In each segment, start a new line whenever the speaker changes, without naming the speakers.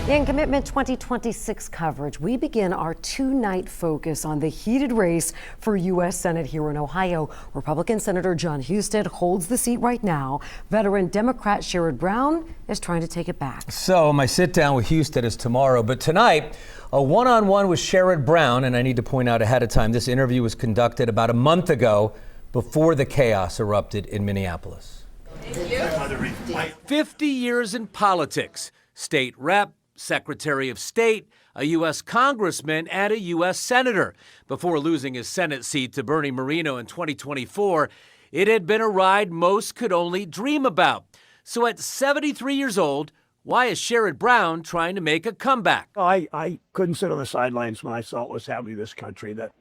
In Commitment 2026 coverage, we begin our two-night focus on the heated race for U.S. Senate here in Ohio. Republican Senator Jon Husted holds the seat right now. Veteran Democrat Sherrod Brown is trying to take it back.
So my sit down with Husted is tomorrow, but tonight, a one-on-one with Sherrod Brown, and I need to point out ahead of time, this interview was conducted about a month ago before the chaos erupted in Minneapolis.
Thank you.
50 years in politics, state rep, Secretary of State, a U.S. congressman, and a U.S. senator. Before losing his Senate seat to Bernie Moreno in 2024, it had been a ride most could only dream about. So at 73 years old, why is Sherrod Brown trying to make a comeback?
I couldn't sit on the sidelines when I saw what was happening in this country. That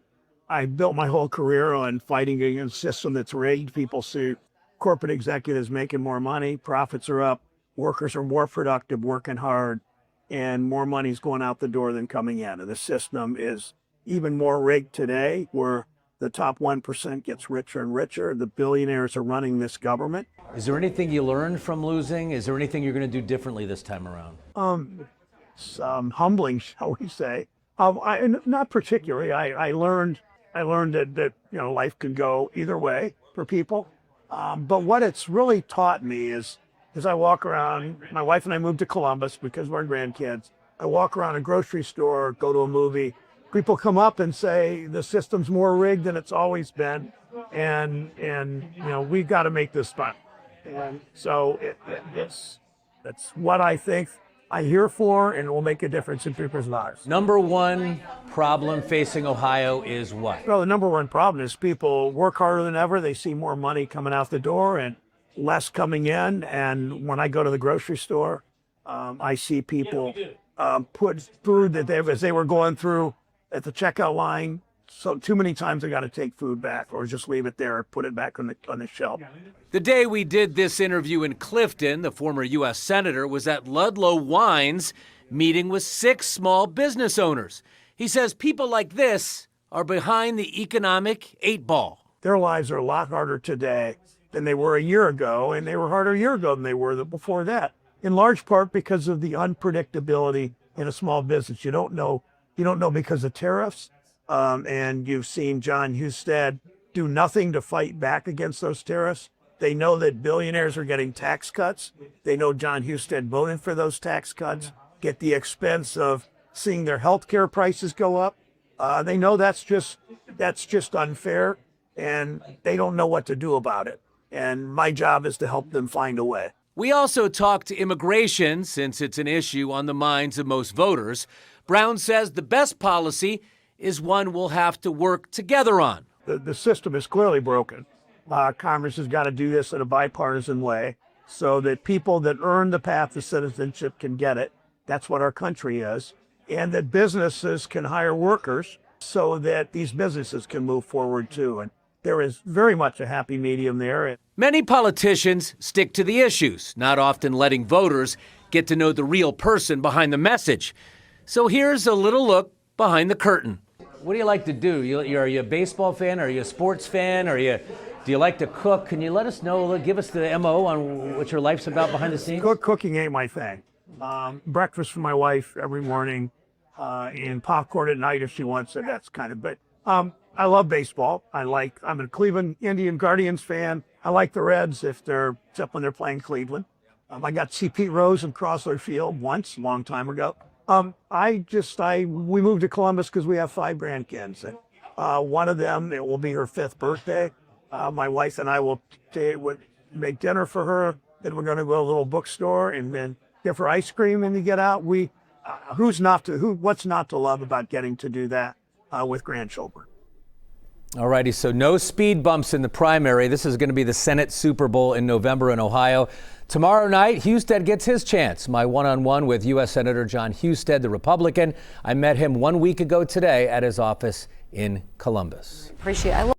I built my whole career on fighting against a system that's rigged. People see corporate executives making more money, profits are up, workers are more productive, working hard, and more money's going out the door than coming in. And the system is even more rigged today, where the top 1% gets richer and richer. The billionaires are running this government.
Is there anything you learned from losing? Is there anything you're going to do differently this time around?
Humbling, shall we say? Not particularly. I learned that life can go either way for people. But what it's really taught me is, as I walk around, my wife and I moved to Columbus because of our grandkids. I walk around a grocery store, go to a movie. People come up and say the system's more rigged than it's always been, and we've got to make this fun. And so that's what I think I'm here for, and it will make a difference in people's lives.
Number one problem facing Ohio is what?
Well, the number one problem is people work harder than ever. They see more money coming out the door and less coming in. And when I go to the grocery store, I see people put food that as they were going through at the checkout line. So too many times they got to take food back or just leave it there, put it back on the shelf.
The day we did this interview in Clifton, the former U.S. senator was at Ludlow Wines meeting with 6 small business owners. He says people like this are behind the economic 8 ball.
Their lives are a lot harder today than they were a year ago, and they were harder a year ago than they were before that, in large part because of the unpredictability in a small business. You don't know because of tariffs, and you've seen Jon Husted do nothing to fight back against those tariffs. They know that billionaires are getting tax cuts. They know Jon Husted voted for those tax cuts, get the expense of seeing their health care prices go up. They know that's just unfair, and they don't know what to do about it. And my job is to help them find a way.
We also talked to immigration, since it's an issue on the minds of most voters. Brown says the best policy is one we'll have to work together on.
The system is clearly broken. Congress has got to do this in a bipartisan way so that people that earn the path to citizenship can get it. That's what our country is. And that businesses can hire workers so that these businesses can move forward too. And there is very much a happy medium there.
Many politicians stick to the issues, not often letting voters get to know the real person behind the message. So here's a little look behind the curtain.
What do you like to do? Are you a baseball fan? Are you a sports fan? Do you like to cook? Can you let us know, give us the MO on what your life's about behind the scenes?
Cooking ain't my thing. Breakfast for my wife every morning, and popcorn at night if she wants it. That's kind of, but I love baseball. I'm a Cleveland Indian Guardians fan. I like the Reds except when they're playing Cleveland. I got to see Pete Rose in Crossler Field once, a long time ago. We moved to Columbus because we have 5 grandkids. And, one of them, it will be her 5th birthday. My wife and I will make dinner for her. Then we're going to go to a little bookstore and then give her ice cream and we get out. What's not to love about getting to do that with grandchildren?
All righty, so no speed bumps in the primary. This is going to be the Senate Super Bowl in November in Ohio. Tomorrow night, Husted gets his chance. My one-on-one with U.S. Senator Jon Husted, the Republican. I met him 1 week ago today at his office in Columbus.
Appreciate it.